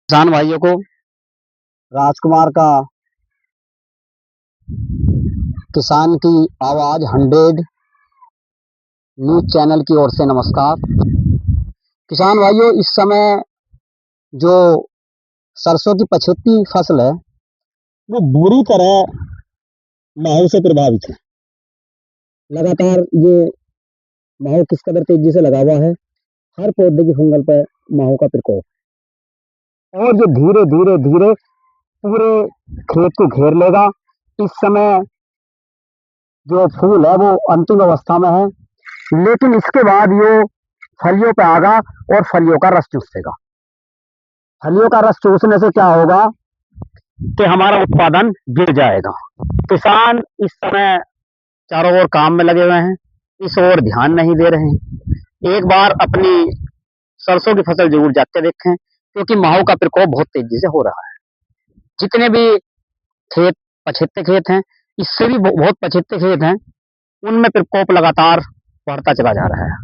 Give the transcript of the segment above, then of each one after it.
किसान भाइयों को राजकुमार का किसान की आवाज 100 न्यूज चैनल की ओर से नमस्कार। किसान भाइयों, इस समय जो सरसों की 75 फसल है वो बुरी तरह माहौल से प्रभावित है। लगातार ये माहौल किस कदर तेजी से लगा हुआ है, हर पौधे की फंगल पर माहौल का प्रकोप, और ये धीरे धीरे धीरे पूरे खेत को घेर लेगा। इस समय जो फूल है वो अंतिम अवस्था में है, लेकिन इसके बाद ये फलियों पे आगा और फलियों का रस चूसेगा। फलियों का रस चूसने से क्या होगा कि हमारा उत्पादन गिर जाएगा। किसान इस समय चारों ओर काम में लगे हुए हैं, इस ओर ध्यान नहीं दे रहे हैं। एक बार अपनी सरसों की फसल जरूर जाके देखें, क्योंकि माहौल का प्रकोप बहुत तेजी से हो रहा है। जितने भी खेत पछेते खेत हैं, इससे भी बहुत पछेते खेत हैं, उनमें प्रकोप लगातार बढ़ता चला जा रहा है।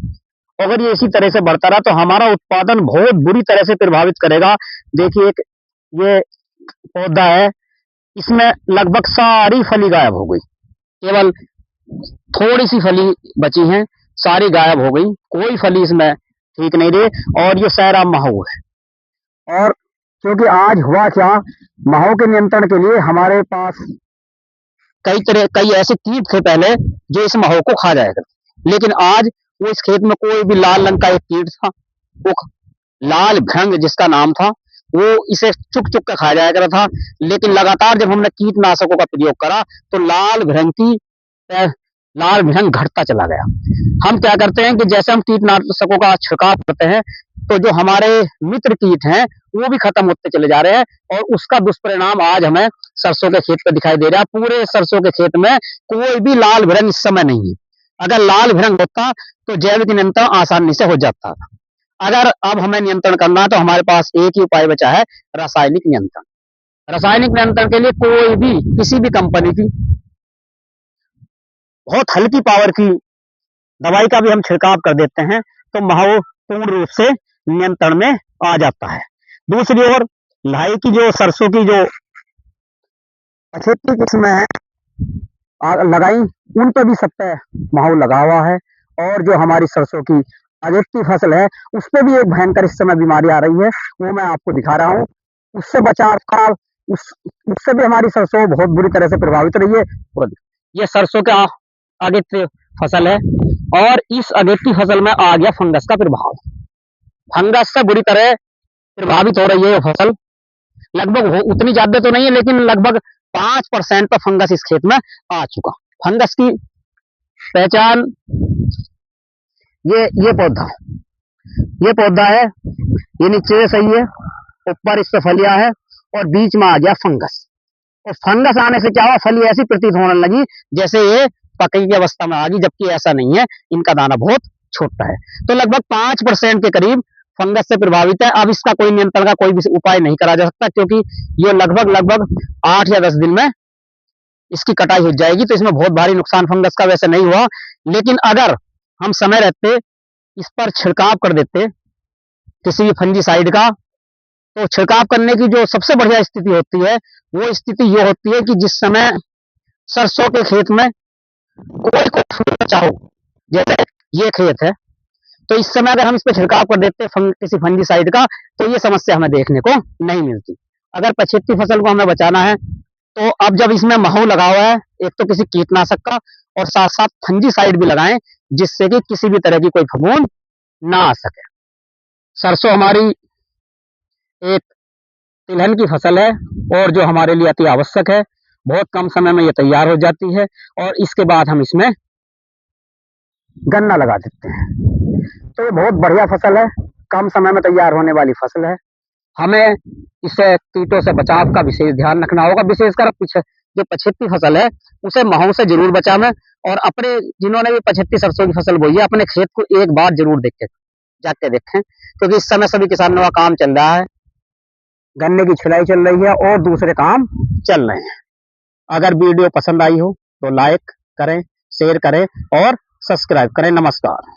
अगर ये इसी तरह से बढ़ता रहा तो हमारा उत्पादन बहुत बुरी तरह से प्रभावित करेगा। देखिए, एक ये पौधा है, इसमें लगभग सारी फली गायब हो गई, केवल थोड़ी सी फली बची हैं, सारी गायब हो गई, कोई फली इसमें ठीक नहीं रही। और ये सहरा महू है। और क्योंकि आज हुआ क्या, महू के नियंत्रण के लिए हमारे पास कई ऐसे कीट थे पहले जो इस महू को खा जाया करते, लेकिन आज वो इस खेत में कोई भी लाल रंग का एक कीट था, वो लाल भृंग जिसका नाम था, वो इसे चुक चुक कर खा जाया करता था। लेकिन लगातार जब हमने कीटनाशकों का प्रयोग करा तो लाल भृंग घटता चला गया। हम क्या करते हैं कि जैसे हम कीटनाशकों का छिड़काव करते हैं तो जो हमारे मित्र कीट हैं वो भी खत्म होते चले जा रहे हैं, और उसका दुष्परिणाम आज हमें सरसों के खेत पर दिखाई दे रहा है। पूरे सरसों के खेत में कोई भी लाल भृंग इस समय नहीं है। अगर लाल भृंग होता तो जैविक नियंत्रण आसानी से हो जाता था। अगर अब हमें नियंत्रण करना है तो हमारे पास एक ही उपाय बचा है, रासायनिक नियंत्रण। रासायनिक नियंत्रण के लिए कोई भी किसी भी कंपनी की बहुत हल्की पावर की दवाई का भी हम छिड़काव कर देते हैं तो माहौल पूर्ण रूप से नियंत्रण में आ जाता है। दूसरी ओर लाई की जो सरसों की जो 75 किस्में हैं लगाई, उन पर भी सब पे माहौल लगा हुआ है। और जो हमारी सरसों की अगेती फसल है उस पर भी एक भयंकर इस समय बीमारी आ रही है, वो मैं आपको दिखा रहा हूँ। उससे बचाव का उससे भी हमारी सरसों बहुत बुरी तरह से प्रभावित रही है। ये सरसों का अगेती फसल है, और इस अगेती फसल में आ गया फंगस का प्रभाव। फंगस से बुरी तरह प्रभावित हो रही है ये फसल। लगभग उतनी ज्यादा तो नहीं है, लेकिन लगभग 5% पर फंगस इस खेत में आ चुका। फंगस की पहचान ये पौधा है, ये नीचे सही है, ऊपर इस पे फलियां है, और बीच में आ गया फंगस। और फंगस आने से क्या हुआ, फली ऐसी प्रतीत होने लगी जैसे ये पकई की अवस्था में आ गई, जबकि ऐसा नहीं है, इनका दाना बहुत छोटा है। तो लगभग 5% के करीब फंगस से प्रभावित है। अब इसका कोई नियंत्रण का कोई भी उपाय नहीं करा जा सकता, क्योंकि ये लगभग 8 या 10 दिन में इसकी कटाई हो जाएगी। तो इसमें बहुत भारी नुकसान फंगस का वैसे नहीं हुआ, लेकिन अगर हम समय रहते इस पर छिड़काव कर देते किसी भी फंजीसाइड का, तो छिड़काव करने की जो सबसे बढ़िया स्थिति होती है वो स्थिति ये होती है कि जिस समय सरसों के खेत में कोई बचा हो, जैसे ये खेत है, तो इस समय अगर हम इस पर छिड़काव कर देते किसी फंजीसाइड का, तो ये समस्या हमें देखने को नहीं मिलती। अगर 75 फसल को हमें बचाना है तो अब जब इसमें माहौल लगा हुआ है, एक तो किसी कीटनाशक का और साथ साथ फंजीसाइड भी लगाएं, जिससे कि किसी भी तरह की कोई फफूंद ना आ सके। सरसों हमारी एक तिलहन की फसल है, और जो हमारे लिए अति आवश्यक है। बहुत कम समय में ये तैयार हो जाती है, और इसके बाद हम इसमें गन्ना लगा देते हैं। तो ये बहुत बढ़िया फसल है, कम समय में तैयार होने वाली फसल है। हमें इसे कीटों से बचाव का विशेष ध्यान रखना होगा। विशेषकर पीछे जो 75 फसल है उसे महू से जरूर बचावें, और अपने जिन्होंने भी 75 सरसों की फसल बोई है अपने खेत को एक बार जरूर जाके देखें, क्योंकि इस समय सभी किसानों का काम चल रहा है, गन्ने की छिड़ाई चल रही है और दूसरे काम चल रहे हैं। अगर वीडियो पसंद आई हो तो लाइक करें, शेयर करें और सब्सक्राइब करें। नमस्कार।